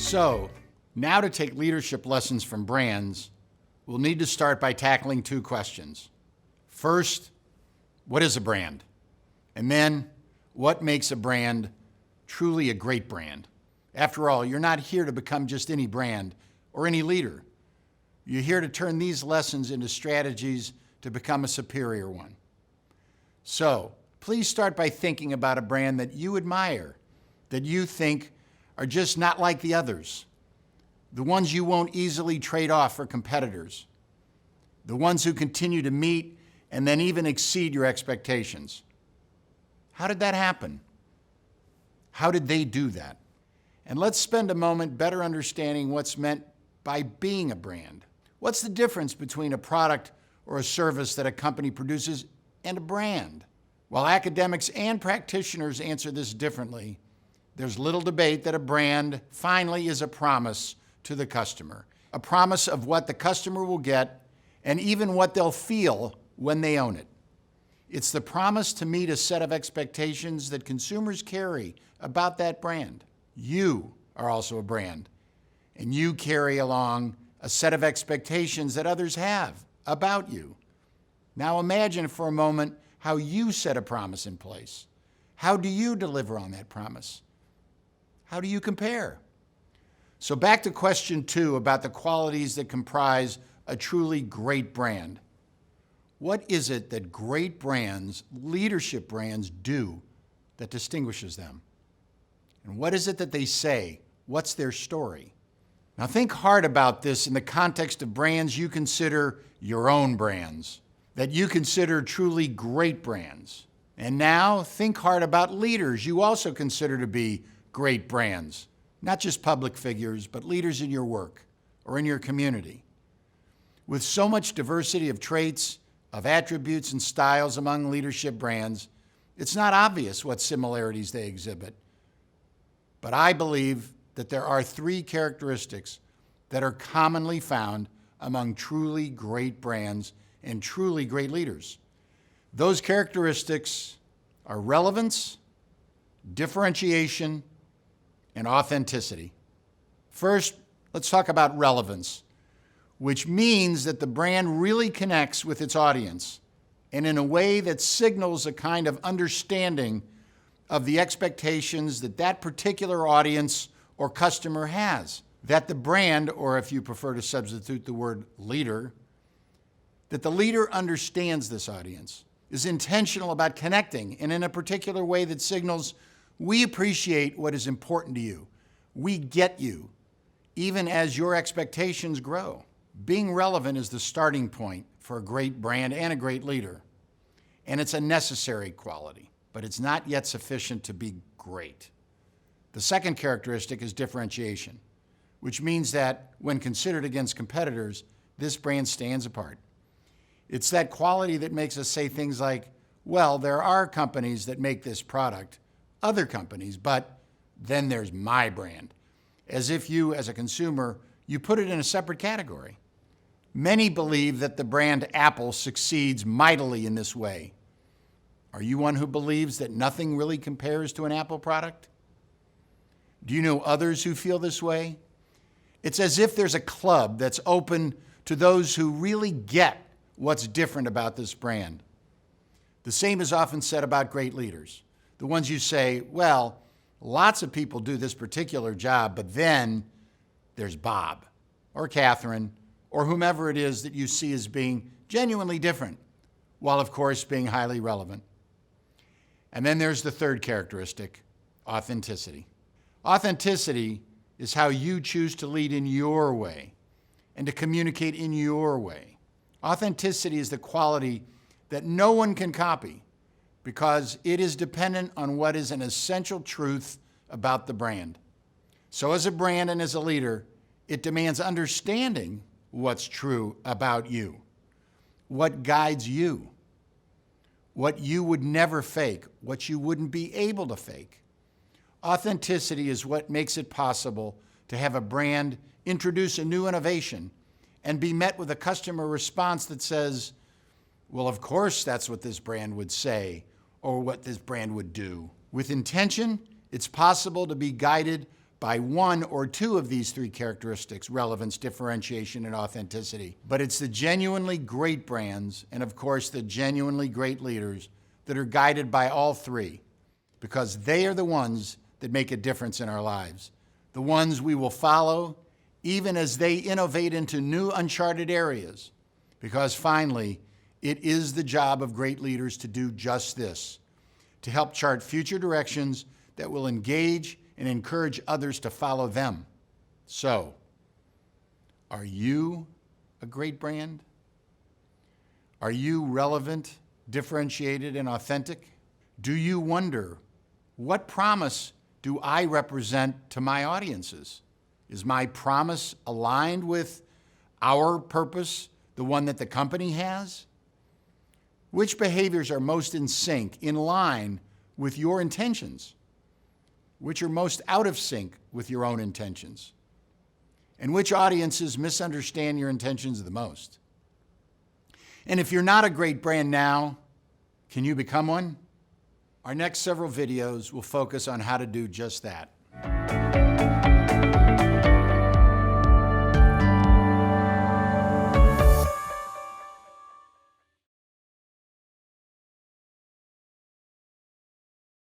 So, now to take leadership lessons from brands, we'll need to start by tackling two questions. First, what is a brand? And then, what makes a brand truly a great brand? After all, you're not here to become just any brand or any leader. You're here to turn these lessons into strategies to become a superior one. So, please start by thinking about a brand that you admire, that you think are just not like the others, the ones you won't easily trade off for competitors, the ones who continue to meet and then even exceed your expectations. How did that happen? How did they do that? And let's spend a moment better understanding what's meant by being a brand. What's the difference between a product or a service that a company produces and a brand? While academics and practitioners answer this differently, there's little debate that a brand finally is a promise to the customer, a promise of what the customer will get and even what they'll feel when they own it. It's the promise to meet a set of expectations that consumers carry about that brand. You are also a brand, and you carry along a set of expectations that others have about you. Now imagine for a moment how you set a promise in place. How do you deliver on that promise? How do you compare? So back to question 2 about the qualities that comprise a truly great brand. What is it that great brands, leadership brands, do that distinguishes them? And what is it that they say? What's their story? Now think hard about this in the context of brands you consider your own brands, that you consider truly great brands. And now think hard about leaders you also consider to be great brands, not just public figures, but leaders in your work or in your community. With so much diversity of traits, of attributes and styles among leadership brands, it's not obvious what similarities they exhibit. But I believe that there are 3 characteristics that are commonly found among truly great brands and truly great leaders. Those characteristics are relevance, differentiation, and authenticity. First, let's talk about relevance, which means that the brand really connects with its audience and in a way that signals a kind of understanding of the expectations that that particular audience or customer has. That the brand, or if you prefer to substitute the word leader, that the leader understands this audience, is intentional about connecting, and in a particular way that signals, we appreciate what is important to you. We get you, even as your expectations grow. Being relevant is the starting point for a great brand and a great leader. And it's a necessary quality, but it's not yet sufficient to be great. The second characteristic is differentiation, which means that when considered against competitors, this brand stands apart. It's that quality that makes us say things like, well, there are companies that make this product, other companies, but then there's my brand. As if you, as a consumer, you put it in a separate category. Many believe that the brand Apple succeeds mightily in this way. Are you one who believes that nothing really compares to an Apple product? Do you know others who feel this way? It's as if there's a club that's open to those who really get what's different about this brand. The same is often said about great leaders. The ones you say, well, lots of people do this particular job, but then there's Bob or Catherine or whomever it is that you see as being genuinely different, while of course being highly relevant. And then there's the third characteristic, authenticity. Authenticity is how you choose to lead in your way and to communicate in your way. Authenticity is the quality that no one can copy because it is dependent on what is an essential truth about the brand. So as a brand and as a leader, it demands understanding what's true about you, what guides you, what you would never fake, what you wouldn't be able to fake. Authenticity is what makes it possible to have a brand introduce a new innovation and be met with a customer response that says, well, of course that's what this brand would say or what this brand would do. With intention, it's possible to be guided by one or two of these three characteristics: relevance, differentiation, and authenticity. But it's the genuinely great brands and, of course, the genuinely great leaders that are guided by all three, because they are the ones that make a difference in our lives, the ones we will follow even as they innovate into new uncharted areas. Because finally, it is the job of great leaders to do just this, to help chart future directions that will engage and encourage others to follow them. So, are you a great brand? Are you relevant, differentiated, and authentic? Do you wonder, what promise do I represent to my audiences? Is my promise aligned with our purpose, the one that the company has? Which behaviors are most in sync, in line with your intentions? Which are most out of sync with your own intentions? And which audiences misunderstand your intentions the most? And if you're not a great brand now, can you become one? Our next several videos will focus on how to do just that.